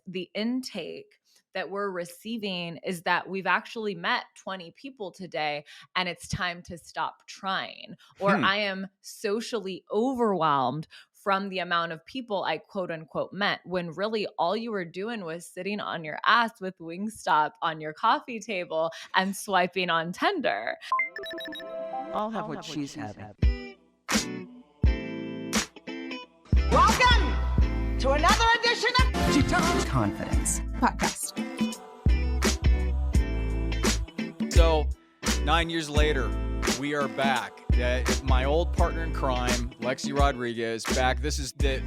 the intake that we're receiving is that we've actually met 20 people today and it's time to stop trying. Or I am socially overwhelmed from the amount of people I quote unquote met, when really all you were doing was sitting on your ass with Wingstop on your coffee table and swiping on Tinder. I'll have what she's having. Welcome to another edition of She Talks Confidence Podcast. So 9 years later, we are back. My old partner in crime, Lexi Rodriguez, back. This is the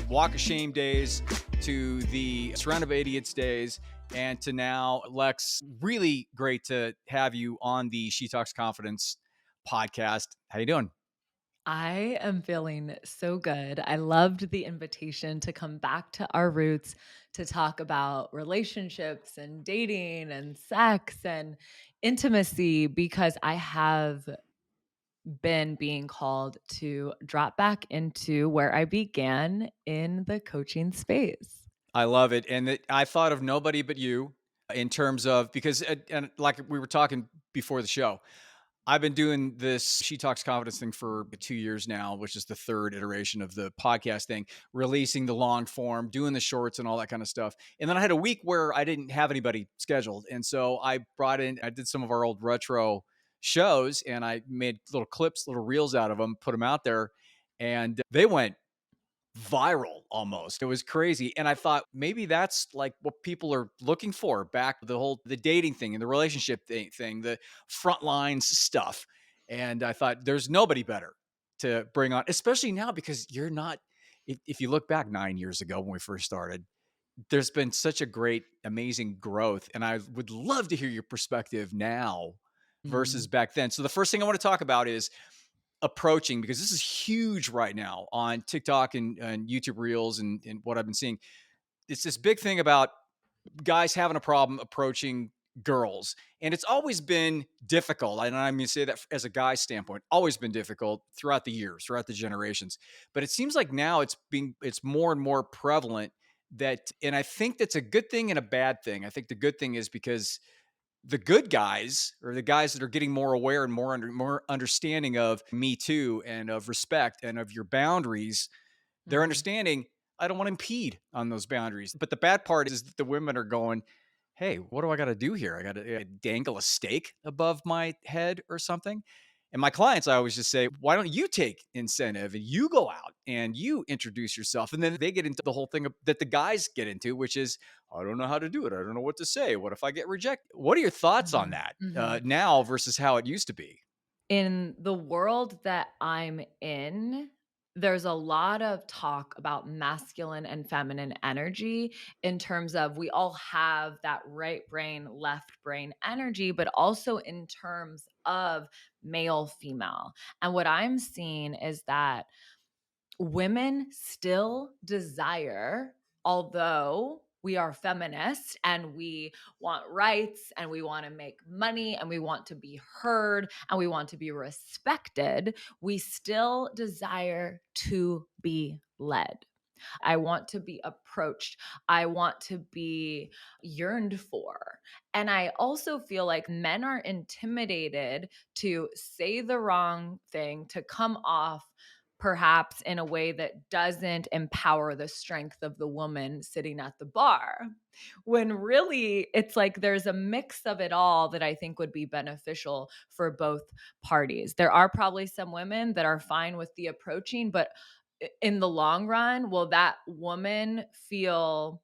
walk of shame days to the surrounded by idiots days, and to now, Lex. Really great to have you on the She Talks Confidence podcast. How you doing? I am feeling so good. I loved the invitation to come back to our roots, to talk about relationships and dating and sex and intimacy, because I have been being called to drop back into where I began in the coaching space. I love it. And I thought of nobody but you in terms of, because, and like we were talking before the show, I've been doing this She Talks Confidence thing for 2 years now, which is the third iteration of the podcast thing, releasing the long form, doing the shorts and all that kind of stuff. And then I had a week where I didn't have anybody scheduled. And so I did some of our old retro shows, and I made little clips, little reels out of them, put them out there, and they went viral almost. It was crazy. And I thought maybe that's like what people are looking for, back the dating thing and the relationship thing, the front lines stuff. And I thought there's nobody better to bring on, especially now, because you're not, if you look back 9 years ago when we first started, there's been such a great, amazing growth. And I would love to hear your perspective now versus back then. So the first thing I want to talk about is approaching, because this is huge right now on TikTok and YouTube Reels and what I've been seeing. It's this big thing about guys having a problem approaching girls. And it's always been difficult. And I mean, say that as a guy's standpoint, always been difficult throughout the years, throughout the generations. But it seems like now it's more and more prevalent and I think that's a good thing and a bad thing. I think the good thing is because the good guys, or the guys that are getting more aware and more understanding of Me Too and of respect and of your boundaries, they're understanding, I don't want to impede on those boundaries. But the bad part is that the women are going, hey, what do I got to do here? I got to dangle a steak above my head or something. And my clients, I always just say, why don't you take incentive and you go out and you introduce yourself? And then they get into the whole thing that the guys get into, which is, I don't know how to do it. I don't know what to say. What if I get rejected? What are your thoughts on that now versus how it used to be? In the world that I'm in, there's a lot of talk about masculine and feminine energy, in terms of we all have that right brain, left brain energy, but also in terms of male, female. And what I'm seeing is that women still desire, although we are feminists and we want rights and we want to make money and we want to be heard and we want to be respected, we still desire to be led. I want to be approached. I want to be yearned for. And I also feel like men are intimidated to say the wrong thing, to come off perhaps in a way that doesn't empower the strength of the woman sitting at the bar, when really it's like there's a mix of it all that I think would be beneficial for both parties. There are probably some women that are fine with the approaching, but in the long run, will that woman feel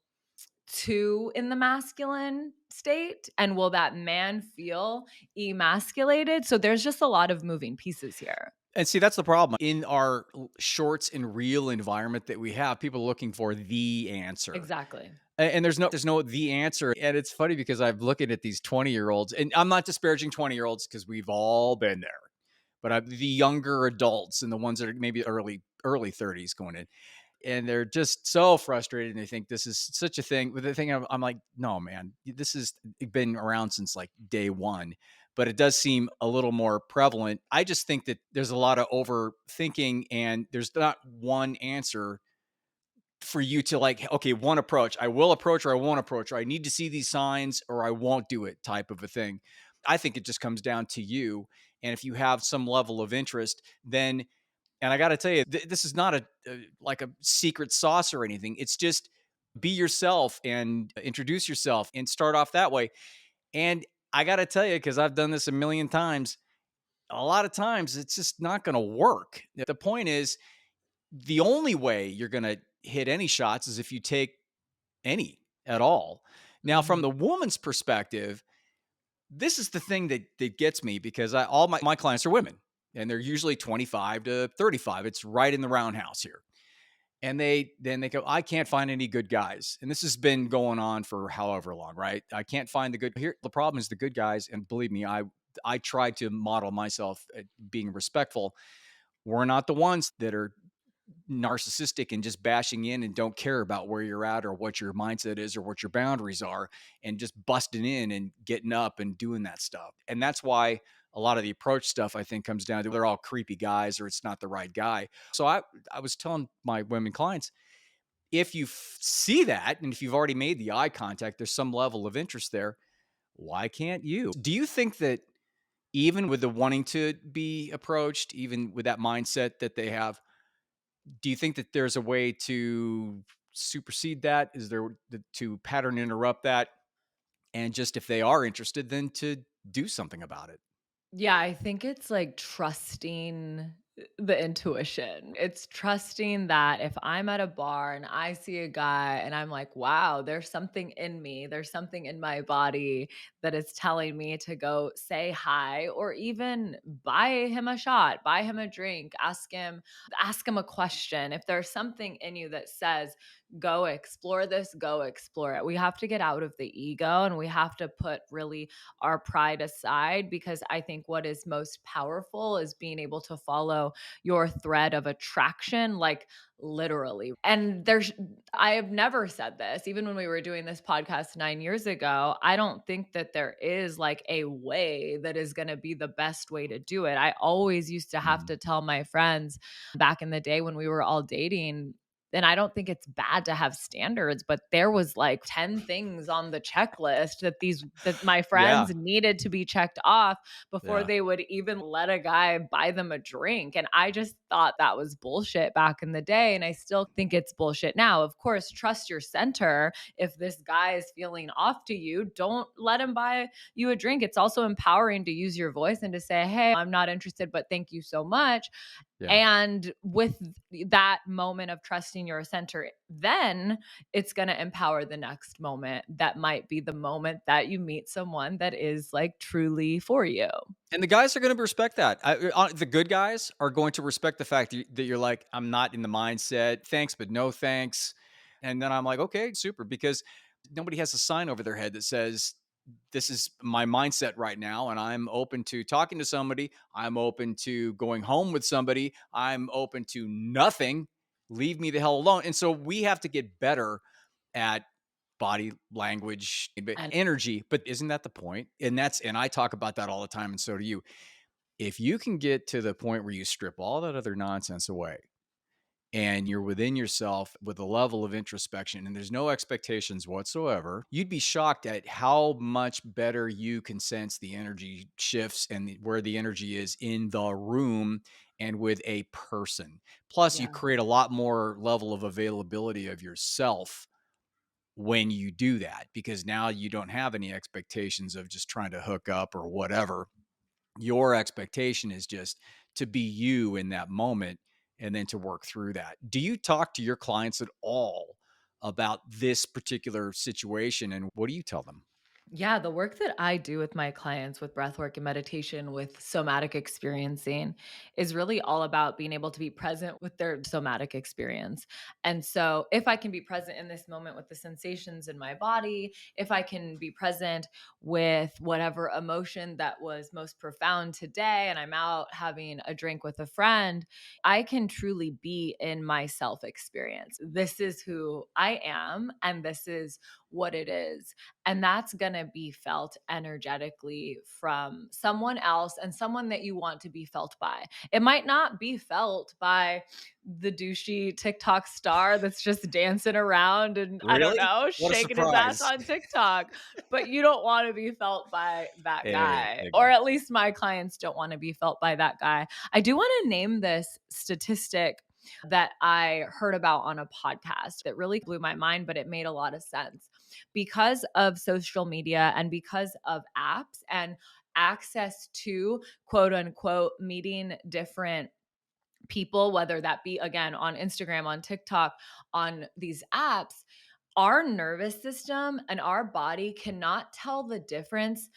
too in the masculine state? And will that man feel emasculated? So there's just a lot of moving pieces here. And see, that's the problem. In our shorts and reel environment that we have, people are looking for the answer. Exactly. And there's no the answer. And it's funny because I'm looking at these 20-year-olds, and I'm not disparaging 20-year-olds because we've all been there. But the younger adults and the ones that are maybe early 30s going in, and they're just so frustrated, and they think this is such a thing. But the thing I'm like, no, man, this has been around since like day one. But it does seem a little more prevalent. I just think that there's a lot of overthinking, and there's not one answer for you to like, okay, one approach, I will approach or I won't approach, or I need to see these signs or I won't do it type of a thing. I think it just comes down to you. And if you have some level of interest, then, and I got to tell you, this is not like a secret sauce or anything. It's just be yourself and introduce yourself and start off that way. And I got to tell you, because I've done this a million times, a lot of times it's just not going to work. The point is, the only way you're going to hit any shots is if you take any at all. Now, from Mhm. the woman's perspective, this is the thing that gets me because all my clients are women and they're usually 25 to 35. It's right in the roundhouse here. And they go, I can't find any good guys. And this has been going on for however long, right? I can't find the good here. The problem is the good guys. And believe me, I try to model myself being respectful. We're not the ones that are narcissistic and just bashing in and don't care about where you're at or what your mindset is or what your boundaries are and just busting in and getting up and doing that stuff. And that's why a lot of the approach stuff I think comes down to they're all creepy guys or it's not the right guy. So I was telling my women clients, if you see that and if you've already made the eye contact, there's some level of interest there. Why can't you? Do you think that even with the wanting to be approached, even with that mindset that they have, do you think that there's a way to supersede that? Is there to pattern interrupt that? And just if they are interested, then to do something about it. Yeah, I think it's like trusting the intuition. It's trusting that if I'm at a bar and I see a guy and I'm like, wow, there's something in me, there's something in my body that is telling me to go say hi or even buy him a shot, buy him a drink, ask him a question. If there's something in you that says, go explore this, go explore it. We have to get out of the ego and we have to put really our pride aside because I think what is most powerful is being able to follow your thread of attraction, like literally. And I have never said this, even when we were doing this podcast 9 years ago. I don't think that there is like a way that is going to be the best way to do it. I always used to have Mhm. to tell my friends back in the day when we were all dating, and I don't think it's bad to have standards, but there was like 10 things on the checklist that my Yeah. friends needed to be checked off before Yeah. they would even let a guy buy them a drink. And I just thought that was bullshit back in the day. And I still think it's bullshit now. Of course, trust your center. If this guy is feeling off to you, don't let him buy you a drink. It's also empowering to use your voice and to say, hey, I'm not interested, but thank you so much. Yeah. And with that moment of trusting your center, then it's going to empower the next moment. That might be the moment that you meet someone that is like truly for you. And the guys are going to respect that. The good guys are going to respect the fact that you're like, I'm not in the mindset. Thanks, but no thanks. And then I'm like, okay, super. Because nobody has a sign over their head that says, this is my mindset right now. And I'm open to talking to somebody. I'm open to going home with somebody. I'm open to nothing. Leave me the hell alone. And so we have to get better at body language, And energy. But isn't that the point? And I talk about that all the time, and so do you. If you can get to the point where you strip all that other nonsense away and you're within yourself with a level of introspection and there's no expectations whatsoever, you'd be shocked at how much better you can sense the energy shifts and where the energy is in the room and with a person. Plus, you yeah. create a lot more level of availability of yourself when you do that, because now you don't have any expectations of just trying to hook up or whatever. Your expectation is just to be you in that moment and then to work through that. Do you talk to your clients at all about this particular situation and what do you tell them? Yeah, the work that I do with my clients with breathwork and meditation with somatic experiencing is really all about being able to be present with their somatic experience. And so, if I can be present in this moment with the sensations in my body, if I can be present with whatever emotion that was most profound today, and I'm out having a drink with a friend, I can truly be in my self experience. This is who I am, and this is what it is. And that's going to be felt energetically from someone else and someone that you want to be felt by. It might not be felt by the douchey TikTok star that's just dancing around and I don't Really? know, What a shaking his ass surprise. on TikTok, but you don't want to be felt by that Hey, guy. there you Or go. at least my clients don't want to be felt by that guy. I do want to name this statistic that I heard about on a podcast that really blew my mind, but it made a lot of sense. Because of social media and because of apps and access to quote unquote meeting different people, whether that be again on Instagram, on TikTok, on these apps, our nervous system and our body cannot tell the difference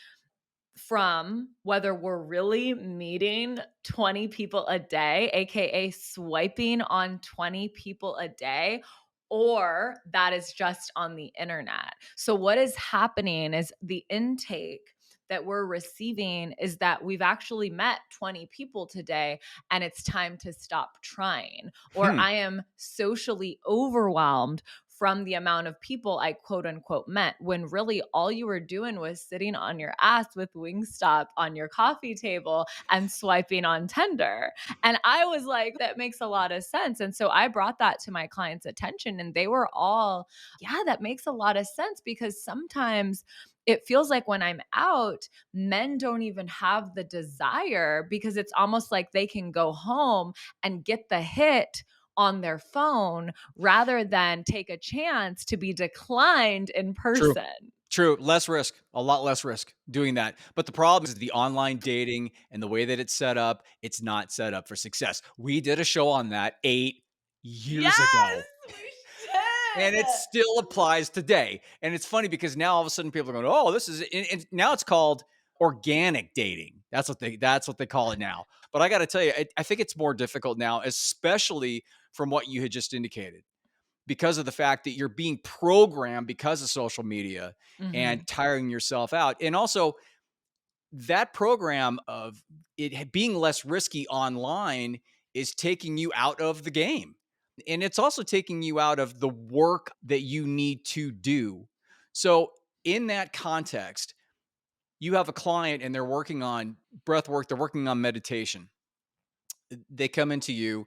from whether we're really meeting 20 people a day, AKA swiping on 20 people a day, or that is just on the internet. So, what is happening is the intake that we're receiving is that we've actually met 20 people today and it's time to stop trying, or Hmm. I am socially overwhelmed from the amount of people I quote unquote met, when really all you were doing was sitting on your ass with Wingstop on your coffee table and swiping on Tinder. And I was like, that makes a lot of sense. And so I brought that to my clients' attention and they were all, yeah, that makes a lot of sense, because sometimes it feels like when I'm out, men don't even have the desire because it's almost like they can go home and get the hit on their phone rather than take a chance to be declined in True. person. True. Less risk, a lot less risk doing that. But the problem is the online dating and the way that it's set up, it's not set up for success. We did a show on that 8 years Yes, ago. we And should. it still applies today. And it's funny because now all of a sudden people are going, "Oh, this is," and now it's called organic dating. That's what they call it now. But I got to tell you, I think it's more difficult now, especially from what you had just indicated, because of the fact that you're being programmed because of social media and Mhm. tiring yourself out. And also that program of being less risky online is taking you out of the game. And it's also taking you out of the work that you need to do. So, in that context, you have a client and they're working on breath work, they're working on meditation. They come into you.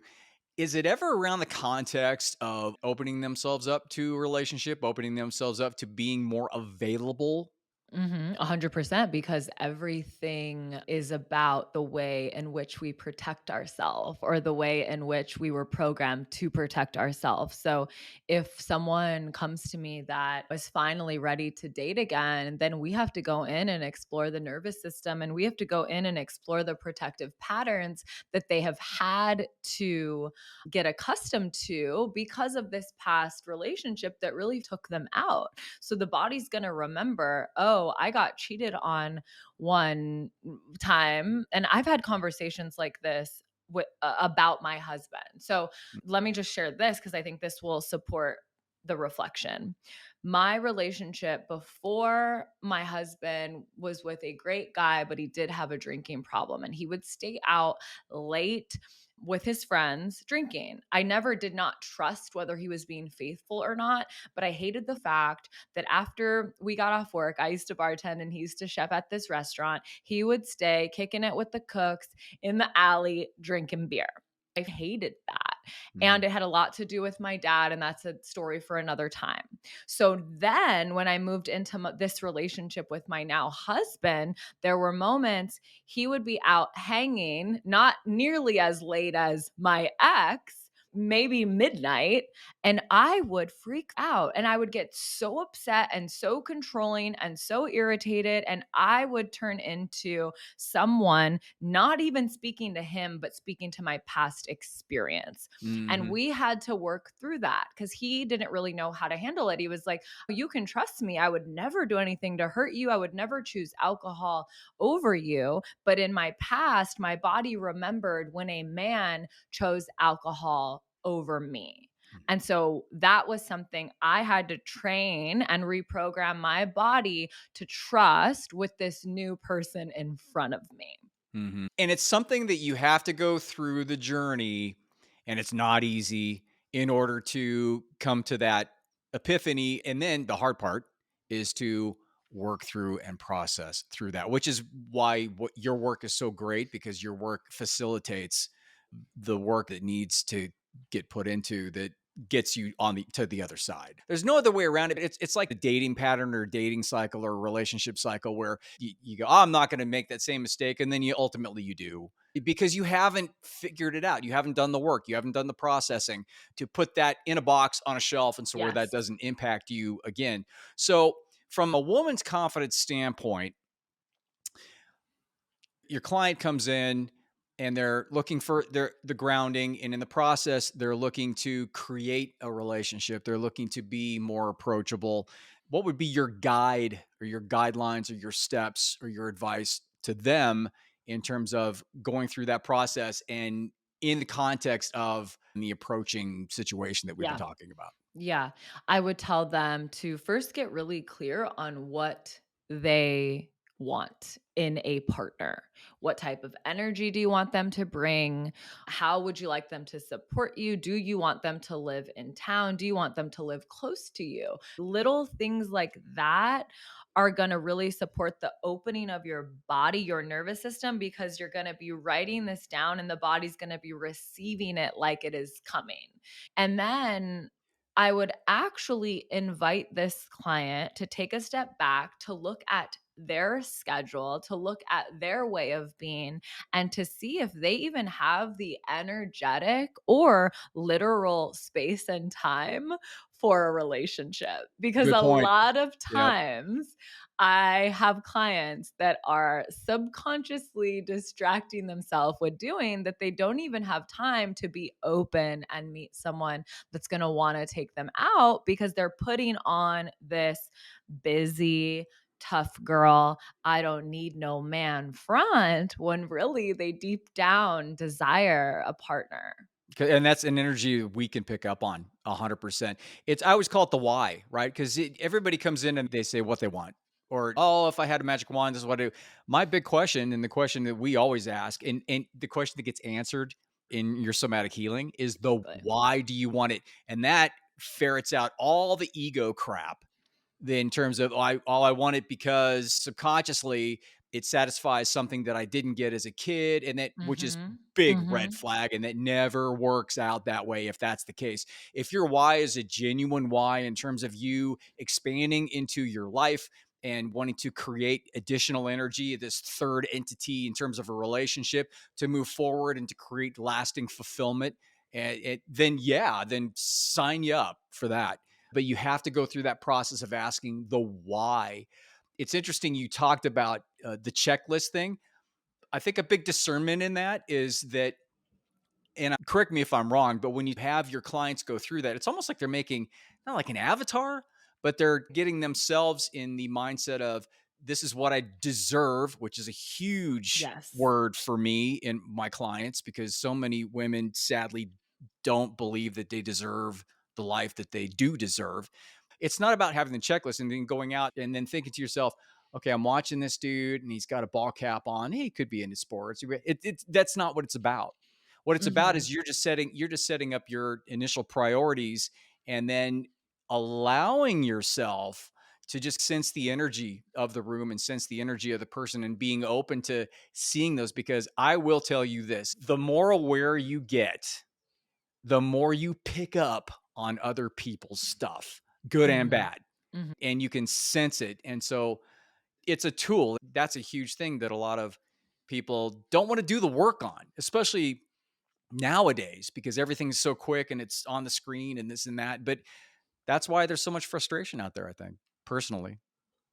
Is it ever around the context of opening themselves up to a relationship, opening themselves up to being more available? 100%, because everything is about the way in which we protect ourselves or the way in which we were programmed to protect ourselves. So if someone comes to me that is finally ready to date again, then we have to go in and explore the nervous system and we have to go in and explore the protective patterns that they have had to get accustomed to because of this past relationship that really took them out. So the body's going to remember, oh, I got cheated on one time. And I've had conversations like this about my husband. So let me just share this because I think this will support the reflection. My relationship before my husband was with a great guy, but he did have a drinking problem and he would stay out late with his friends drinking. I never did not trust whether he was being faithful or not, but I hated the fact that after we got off work, I used to bartend and he used to chef at this restaurant. He would stay kicking it with the cooks in the alley, drinking beer. I hated that. And Mhm. it had a lot to do with my dad, and that's a story for another time. So then, when I moved into this relationship with my now husband, there were moments he would be out hanging, not nearly as late as my ex, maybe midnight, and I would freak out and I would get so upset and so controlling and so irritated. And I would turn into someone not even speaking to him, but speaking to my past experience. And Mhm. we had to work through that because he didn't really know how to handle it. He was like, you can trust me. I would never do anything to hurt you. I would never choose alcohol over you. But in my past, my body remembered when a man chose alcohol over me. And so that was something I had to train and reprogram my body to trust with this new person in front of me. Mhm. And it's something that you have to go through the journey, and it's not easy in order to come to that epiphany. And then the hard part is to work through and process through that, which is why what your work is so great, because your work facilitates the work that needs to get put into that gets you on the other side. There's no other way around it. It's like a dating pattern or dating cycle or relationship cycle where you go, oh, I'm not going to make that same mistake, and then you ultimately you do, because you haven't figured it out. You haven't done the work. You haven't done the processing to put that in a box on a shelf, and so where that Yes. doesn't impact you again. So from a woman's confidence standpoint, your client comes in and they're looking for the grounding, and in the process they're looking to create a relationship, they're looking to be more approachable. What would be your guide or your guidelines or your steps or your advice to them in terms of going through that process and in the context of the approaching situation that we've been Yeah. talking about? Yeah. I would tell them to first get really clear on what they want in a partner. What type of energy do you want them to bring? How would you like them to support you? Do you want them to live in town? Do you want them to live close to you? Little things like that are going to really support the opening of your body, your nervous system, because you're going to be writing this down and the body's going to be receiving it like it is coming. And then I would actually invite this client to take a step back, to look at their schedule, to look at their way of being, and to see if they even have the energetic or literal space and time for a relationship. Because Good a point. lot of Yep. times, I have clients that are subconsciously distracting themselves with doing that they don't even have time to be open and meet someone that's going to want to take them out, because they're putting on this busy, tough girl, I don't need no man front, when really they deep down desire a partner. And that's an energy we can pick up on 100%. I always call it the why, right? Because everybody comes in and they say what they want, or oh, if I had a magic wand, this is what I do. My big question, and the question that we always ask, and the question that gets answered in your somatic healing, is the Exactly. why do you want it? And that ferrets out all the ego crap, in terms of, I want it because subconsciously it satisfies something that I didn't get as a kid, and that, which is Mhm. big red Mhm. flag, and that never works out that way if that's the case. If your why is a genuine why in terms of you expanding into your life and wanting to create additional energy, this third entity in terms of a relationship to move forward and to create lasting fulfillment, and then yeah, then sign you up for that. But you have to go through that process of asking the why. It's interesting you talked about the checklist thing. I think a big discernment in that is that, and correct me if I'm wrong, but when you have your clients go through that, it's almost like they're making not like an avatar, but they're getting themselves in the mindset of, this is what I deserve, which is a huge Yes. word for me and my clients, because so many women sadly don't believe that they deserve the life that they do deserve. It's not about having the checklist and then going out and then thinking to yourself, okay, I'm watching this dude and he's got a ball cap on. He could be into sports. That's not what it's about. What it's about Mhm. is you're just setting up your initial priorities, and then allowing yourself to just sense the energy of the room and sense the energy of the person, and being open to seeing those. Because I will tell you this, the more aware you get, the more you pick up on other people's stuff, good and Mhm. bad, Mhm. and you can sense it. And so it's a tool. That's a huge thing that a lot of people don't want to do the work on, especially nowadays, because everything's so quick and it's on the screen and this and that. But that's why there's so much frustration out there, I think, personally.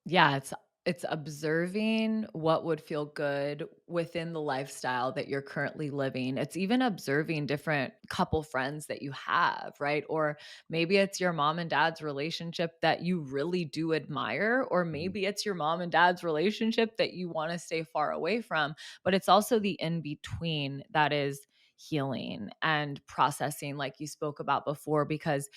Yeah, it's observing what would feel good within the lifestyle that you're currently living. It's even observing different couple friends that you have, right? Or maybe it's your mom and dad's relationship that you really do admire, or Mhm. maybe it's your mom and dad's relationship that you want to stay far away from, but it's also the in between that is healing and processing, like you spoke about before, because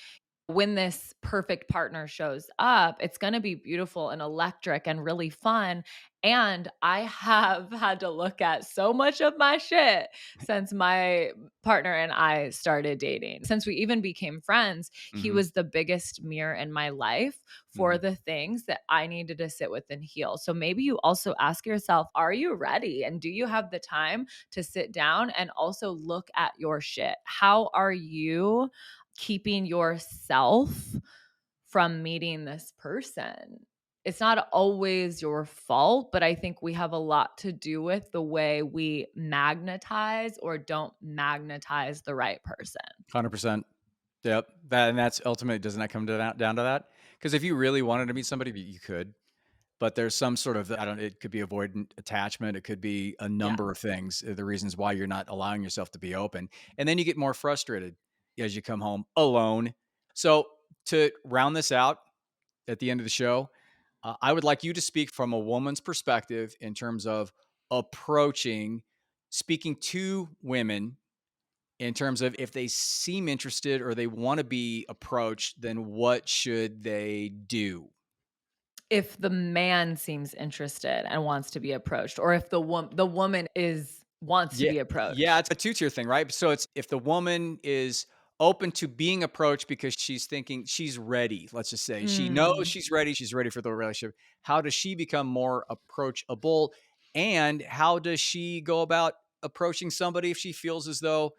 When this perfect partner shows up, it's going to be beautiful and electric and really fun. And I have had to look at so much of my shit since my partner and I started dating. Since we even became friends, he Mhm, was the biggest mirror in my life for mhm. the things that I needed to sit with and heal. So maybe you also ask yourself, are you ready? And do you have the time to sit down and also look at your shit? How are you keeping yourself from meeting this person? It's not always your fault, but I think we have a lot to do with the way we magnetize or don't magnetize the right person. 100%. Yep. That's ultimately, doesn't that come down to that? Because if you really wanted to meet somebody, you could, but there's some sort of, I don't, it could be avoidant attachment. It could be a Yeah. number of things, the reasons why you're not allowing yourself to be open. And then you get more frustrated as you come home alone. So to round this out at the end of the show, I would like you to speak from a woman's perspective in terms of approaching, speaking to women in terms of if they seem interested or they want to be approached, then what should they do? If the man seems interested and wants to be approached, or if the woman is wants to Yeah, be yeah, approached. it's a two-tier thing, right? So it's if the woman is open to being approached because she's thinking she's ready, let's just say. She knows Mm. she's ready for the relationship. How does she become more approachable? And how does she go about approaching somebody if she feels as though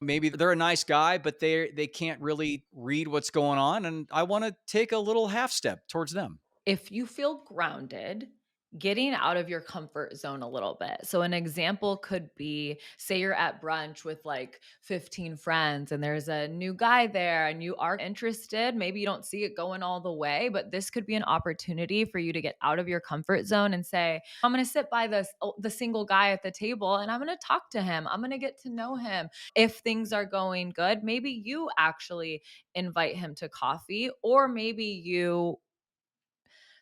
maybe they're a nice guy, but they can't really read what's going on, and I want to take a little half step towards them. If you feel grounded, getting out of your comfort zone a little bit. So, an example could be, say you're at brunch with like 15 friends and there's a new guy there and you are interested. Maybe you don't see it going all the way, but this could be an opportunity for you to get out of your comfort zone and say, I'm going to sit by the single guy at the table and I'm going to talk to him. I'm going to get to know him. If things are going good, maybe you actually invite him to coffee, or maybe you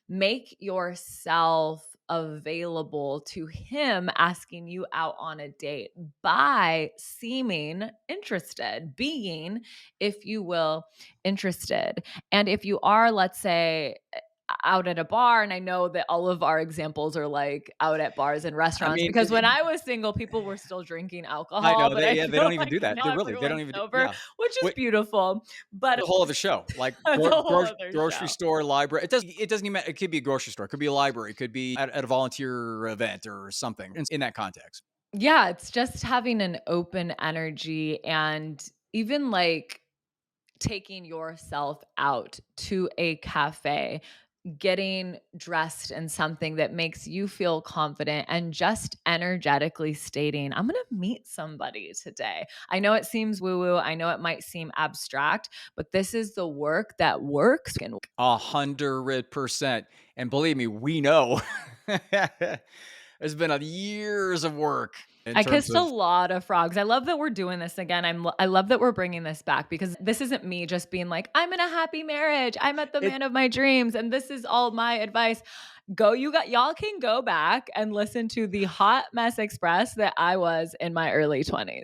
make yourself available to him asking you out on a date by seeming interested, being, if you will, interested. And if you are, let's say, out at a bar, and I know that all of our examples are like out at bars and I restaurants, mean, because when I was single, people were still drinking I alcohol, know but I they feel don't even like do that. now They don't everyone's even do, sober, yeah. which is Wait, beautiful. But the whole other show, like it's a whole other grocery show. store, library. It doesn't even matter. It could be a grocery store. It could be a library. It could be at a volunteer event or something in that context. Yeah, it's just having an open energy, and even like taking yourself out to a cafe, getting dressed in something that makes you feel confident, and just energetically stating, I'm going to meet somebody today. I know it seems woo woo. I know it might seem abstract, but this is the work that works. 100%. And believe me, we know. There's been years of work in I terms kissed a of lot of frogs. I love that we're doing this again. I love that we're bringing this back, because this isn't me just being like, I'm in a happy marriage. I met the it. man of my dreams and this is all my advice. Y'all can go back and listen to the hot mess express that I was in my early 20s.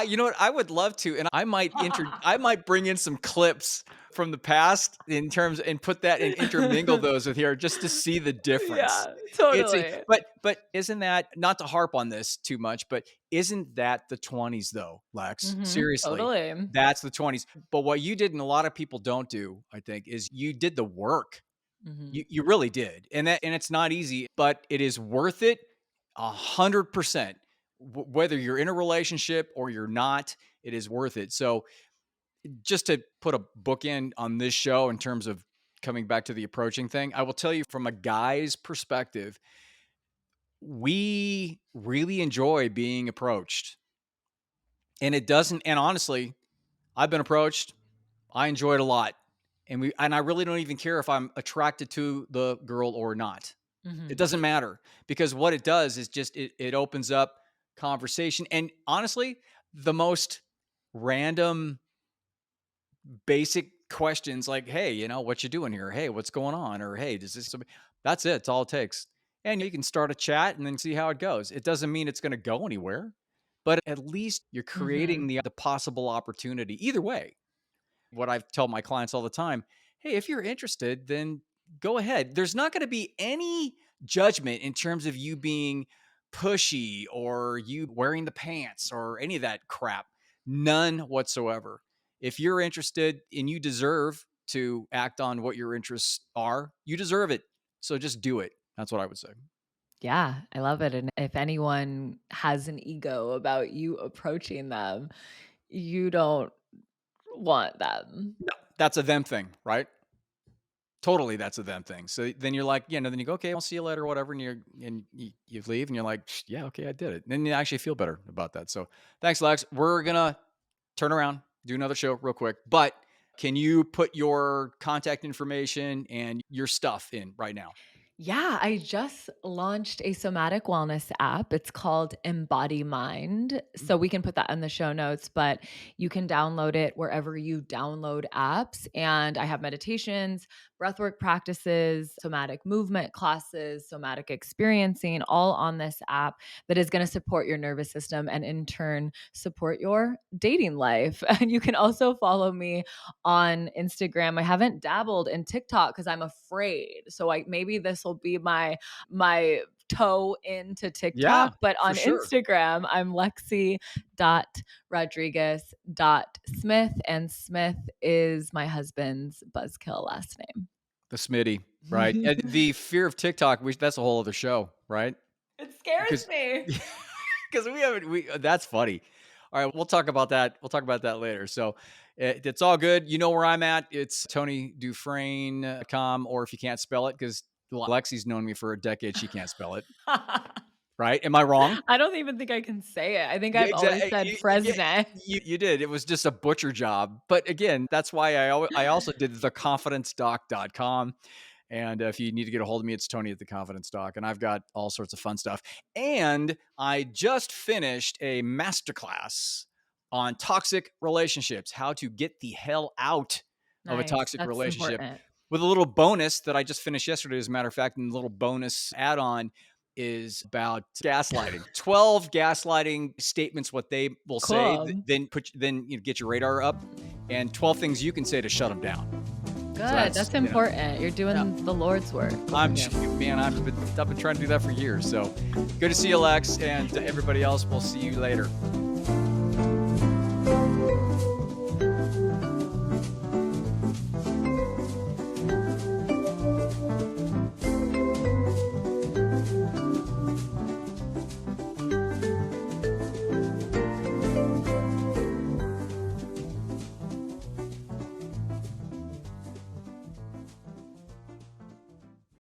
You know what? I would love to, and I might bring in some clips from the past in terms and put that and intermingle those with here just to see the difference. Yeah, It's totally. but isn't that, not to harp on this too much, but isn't that the 20s though, Lex? Seriously, Totally. that's the 20s. But what you did, and a lot of people don't do, I think, is you did the work. Mhm. You really did, and it's not easy, but it is worth it 100%. Whether you're in a relationship or you're not, it is worth it. So, just to put a bookend on this show in terms of coming back to the approaching thing, I will tell you from a guy's perspective, we really enjoy being approached, and it doesn't. And honestly, I've been approached. I enjoy it a lot, and I really don't even care if I'm attracted to the girl or not. It Mhm. doesn't matter, because what it does is just it opens up conversation, and honestly, the most random, basic questions like, "Hey, what you doing here? Hey, what's going on?" Or, "Hey, does this?" That's it. It's all it takes, and you can start a chat and then see how it goes. It doesn't mean it's going to go anywhere, but at least you're creating Mhm. the possible opportunity either way. What I tell my clients all the time, hey, if you're interested, then go ahead. There's not going to be any judgment in terms of you being pushy or you wearing the pants or any of that crap. None whatsoever. If you're interested and you deserve to act on what your interests are, you deserve it. So just do it. That's what I would say. Yeah, I love it. And if anyone has an ego about you approaching them, you don't want them. No, that's a them thing, right? Totally, that's a them thing. So then you're like, then you go, okay, I'll see you later, or whatever, and you leave, and you're like, yeah, okay, I did it. And then you actually feel better about that. So thanks, Lex. We're gonna turn around, do another show real quick, but can you put your contact information and your stuff in right now? Yeah, I just launched a somatic wellness app. It's called Embody Mind. So we can put that in the show notes, but you can download it wherever you download apps. And I have meditations, breathwork practices, somatic movement classes, somatic experiencing, all on this app that is going to support your nervous system and in turn support your dating life. And you can also follow me on Instagram. I haven't dabbled in TikTok because I'm afraid. So maybe this will be my toe into Yeah, TikTok, but for on sure. Instagram, I'm Lexi.Rodriguez.Smith, and Smith is my husband's buzzkill last The Smitty, right? name. And the fear of TikTok, that's a whole other show, right? It scares Because me. because we haven't that's funny. All right, we'll talk about that. We'll talk about that later. So it's all good. You know where I'm at. It's TonyDufresne.com, or if you can't spell it, because Lexi's known me for a decade, she can't spell it. Right? Am I wrong? I don't even think I can say it. I think Yeah, I've always exactly. said Fresne. You did. It was just a butcher job. But again, that's why I also did theconfidencedoc.com. And if you need to get a hold of me, it's Tony at the Confidence Doc. And I've got all sorts of fun stuff. And I just finished a masterclass on toxic relationships, how to get the hell out of a Nice. toxic That's relationship, important. with a little bonus that I just finished yesterday, as a matter of fact. And the little bonus add on is about gaslighting. 12 gaslighting statements, what they will say, Cool. then get your radar up, and 12 things you can say to shut them down. Good. That's important. You're doing the Lord's work. I've been trying to do that for years. So good to see you, Lex, and everybody else. We'll see you later.